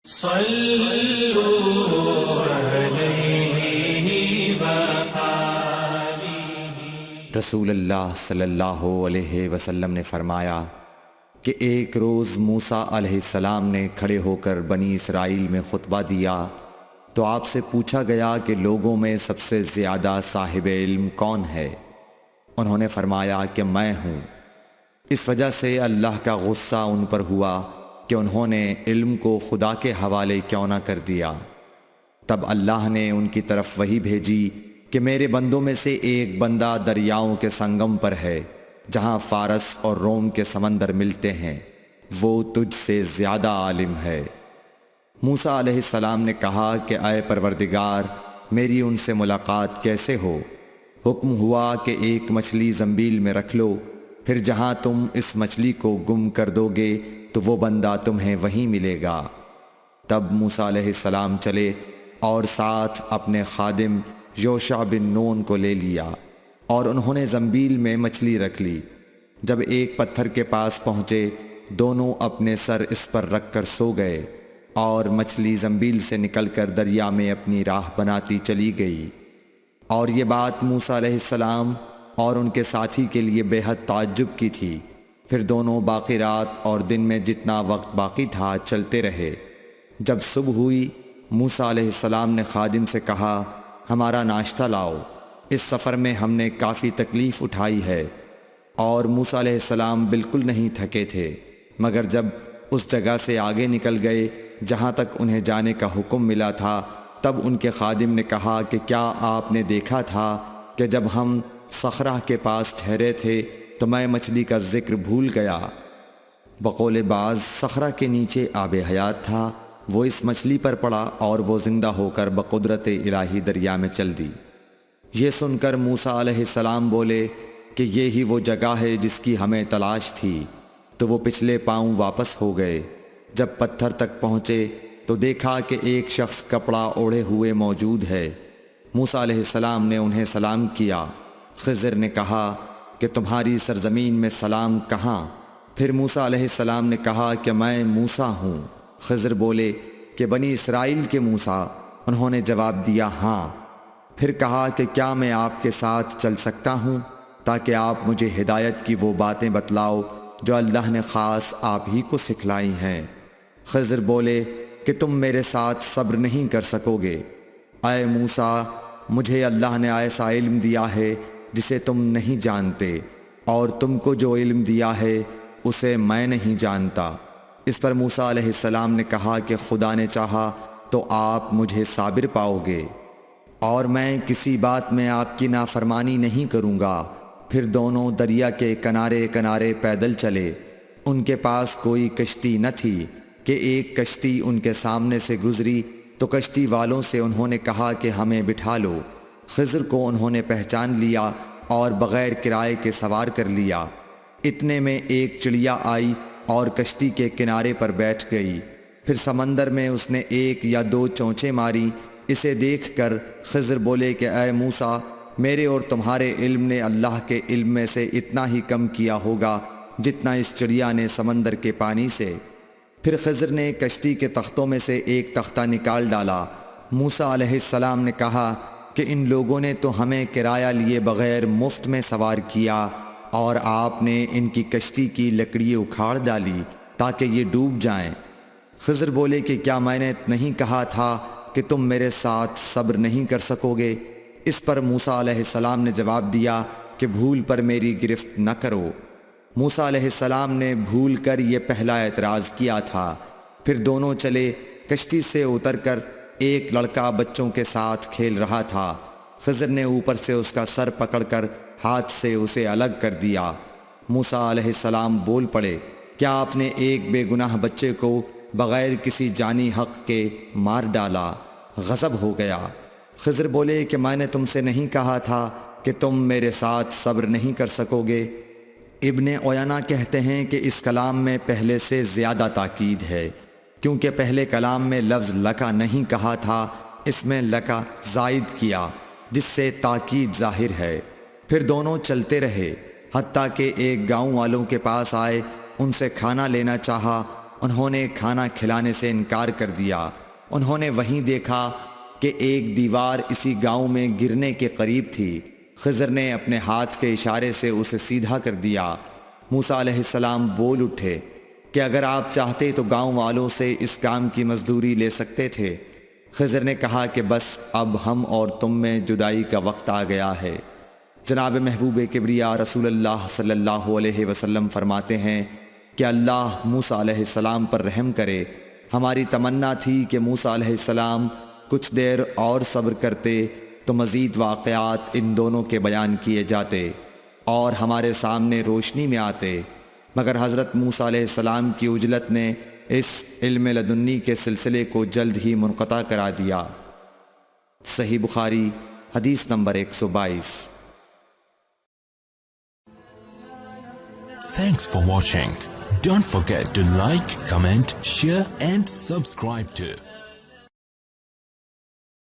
صلوا علیہ وآلہ۔ رسول اللہ صلی اللہ علیہ وسلم نے فرمایا کہ ایک روز موسیٰ علیہ السلام نے کھڑے ہو کر بنی اسرائیل میں خطبہ دیا تو آپ سے پوچھا گیا کہ لوگوں میں سب سے زیادہ صاحب علم کون ہے؟ انہوں نے فرمایا کہ میں ہوں۔ اس وجہ سے اللہ کا غصہ ان پر ہوا کہ انہوں نے علم کو خدا کے حوالے کیوں نہ کر دیا۔ تب اللہ نے ان کی طرف وحی بھیجی کہ میرے بندوں میں سے ایک بندہ دریاؤں کے سنگم پر ہے جہاں فارس اور روم کے سمندر ملتے ہیں، وہ تجھ سے زیادہ عالم ہے۔ موسیٰ علیہ السلام نے کہا کہ اے پروردگار، میری ان سے ملاقات کیسے ہو؟ حکم ہوا کہ ایک مچھلی زنبیل میں رکھ لو، پھر جہاں تم اس مچھلی کو گم کر دو گے تو وہ بندہ تمہیں وہیں ملے گا۔ تب موسیٰ علیہ السلام چلے اور ساتھ اپنے خادم یوشع بن نون کو لے لیا اور انہوں نے زنبیل میں مچھلی رکھ لی۔ جب ایک پتھر کے پاس پہنچے، دونوں اپنے سر اس پر رکھ کر سو گئے اور مچھلی زنبیل سے نکل کر دریا میں اپنی راہ بناتی چلی گئی۔ اور یہ بات موسیٰ علیہ السلام اور ان کے ساتھی کے لیے بے حد تعجب کی تھی۔ پھر دونوں باقی رات اور دن میں جتنا وقت باقی تھا چلتے رہے۔ جب صبح ہوئی، موسیٰ علیہ السلام نے خادم سے کہا، ہمارا ناشتہ لاؤ، اس سفر میں ہم نے کافی تکلیف اٹھائی ہے۔ اور موسیٰ علیہ السلام بالکل نہیں تھکے تھے، مگر جب اس جگہ سے آگے نکل گئے جہاں تک انہیں جانے کا حکم ملا تھا، تب ان کے خادم نے کہا کہ کیا آپ نے دیکھا تھا کہ جب ہم صخرہ کے پاس ٹھہرے تھے تو میں مچھلی کا ذکر بھول گیا؟ بقول بعض صخرہ کے نیچے آب حیات تھا، وہ اس مچھلی پر پڑا اور وہ زندہ ہو کر بقدرت الہی دریا میں چل دی۔ یہ سن کر موسیٰ علیہ السلام بولے کہ یہ ہی وہ جگہ ہے جس کی ہمیں تلاش تھی، تو وہ پچھلے پاؤں واپس ہو گئے۔ جب پتھر تک پہنچے تو دیکھا کہ ایک شخص کپڑا اوڑھے ہوئے موجود ہے۔ موسیٰ علیہ السلام نے انہیں سلام کیا۔ خضر نے کہا کہ تمہاری سرزمین میں سلام کہاں؟ پھر موسیٰ علیہ السلام نے کہا کہ میں موسیٰ ہوں۔ خضر بولے کہ بنی اسرائیل کے موسیٰ؟ انہوں نے جواب دیا ہاں۔ پھر کہا کہ کیا میں آپ کے ساتھ چل سکتا ہوں تاکہ آپ مجھے ہدایت کی وہ باتیں بتلاؤ جو اللہ نے خاص آپ ہی کو سکھلائی ہیں؟ خضر بولے کہ تم میرے ساتھ صبر نہیں کر سکو گے۔ اے موسیٰ، مجھے اللہ نے ایسا علم دیا ہے جسے تم نہیں جانتے، اور تم کو جو علم دیا ہے اسے میں نہیں جانتا۔ اس پر موسیٰ علیہ السلام نے کہا کہ خدا نے چاہا تو آپ مجھے صابر پاؤ گے، اور میں کسی بات میں آپ کی نافرمانی نہیں کروں گا۔ پھر دونوں دریا کے کنارے کنارے پیدل چلے۔ ان کے پاس کوئی کشتی نہ تھی کہ ایک کشتی ان کے سامنے سے گزری تو کشتی والوں سے انہوں نے کہا کہ ہمیں بٹھا لو۔ خضر کو انہوں نے پہچان لیا اور بغیر کرائے کے سوار کر لیا۔ اتنے میں ایک چڑیا آئی اور کشتی کے کنارے پر بیٹھ گئی۔ پھر سمندر میں اس نے ایک یا دو چونچیں ماری۔ اسے دیکھ کر خضر بولے کہ اے موسیٰ، میرے اور تمہارے علم نے اللہ کے علم میں سے اتنا ہی کم کیا ہوگا جتنا اس چڑیا نے سمندر کے پانی سے۔ پھر خضر نے کشتی کے تختوں میں سے ایک تختہ نکال ڈالا۔ موسیٰ علیہ السلام نے کہا کہ ان لوگوں نے تو ہمیں کرایہ لیے بغیر مفت میں سوار کیا، اور آپ نے ان کی کشتی کی لکڑی اکھاڑ ڈالی تاکہ یہ ڈوب جائیں۔ خضر بولے کہ کیا میں نے نہیں کہا تھا کہ تم میرے ساتھ صبر نہیں کر سکو گے؟ اس پر موسیٰ علیہ السلام نے جواب دیا کہ بھول پر میری گرفت نہ کرو۔ موسیٰ علیہ السلام نے بھول کر یہ پہلا اعتراض کیا تھا۔ پھر دونوں چلے۔ کشتی سے اتر کر ایک لڑکا بچوں کے ساتھ کھیل رہا تھا۔ خضر نے اوپر سے اس کا سر پکڑ کر ہاتھ سے اسے الگ کر دیا۔ موسیٰ علیہ السلام بول پڑے، کیا آپ نے ایک بے گناہ بچے کو بغیر کسی جانی حق کے مار ڈالا؟ غضب ہو گیا۔ خضر بولے کہ میں نے تم سے نہیں کہا تھا کہ تم میرے ساتھ صبر نہیں کر سکو گے؟ ابن عیینہ کہتے ہیں کہ اس کلام میں پہلے سے زیادہ تاکید ہے، کیونکہ پہلے کلام میں لفظ لکا نہیں کہا تھا، اس میں لکا زائد کیا، جس سے تاکید ظاہر ہے۔ پھر دونوں چلتے رہے، حتیٰ کہ ایک گاؤں والوں کے پاس آئے، ان سے کھانا لینا چاہا انہوں نے کھانا کھلانے سے انکار کر دیا۔ انہوں نے وہیں دیکھا کہ ایک دیوار اسی گاؤں میں گرنے کے قریب تھی۔ خضر نے اپنے ہاتھ کے اشارے سے اسے سیدھا کر دیا۔ موسیٰ علیہ السلام بول اٹھے کہ اگر آپ چاہتے تو گاؤں والوں سے اس کام کی مزدوری لے سکتے تھے۔ خضر نے کہا کہ بس اب ہم اور تم میں جدائی کا وقت آ گیا ہے۔ جناب محبوب کبریا رسول اللہ صلی اللہ علیہ وسلم فرماتے ہیں کہ اللہ موسیٰ علیہ السلام پر رحم کرے۔ ہماری تمنا تھی کہ موسیٰ علیہ السلام کچھ دیر اور صبر کرتے تو مزید واقعات ان دونوں کے بیان کیے جاتے اور ہمارے سامنے روشنی میں آتے، مگر حضرت موسیٰ علیہ السلام کی عجلت نے اس علم لدنی کے سلسلے کو جلد ہی منقطع کرا دیا۔ صحیح بخاری حدیث number 122۔ Thanks for watching. Don't forget to like, comment, share and subscribe to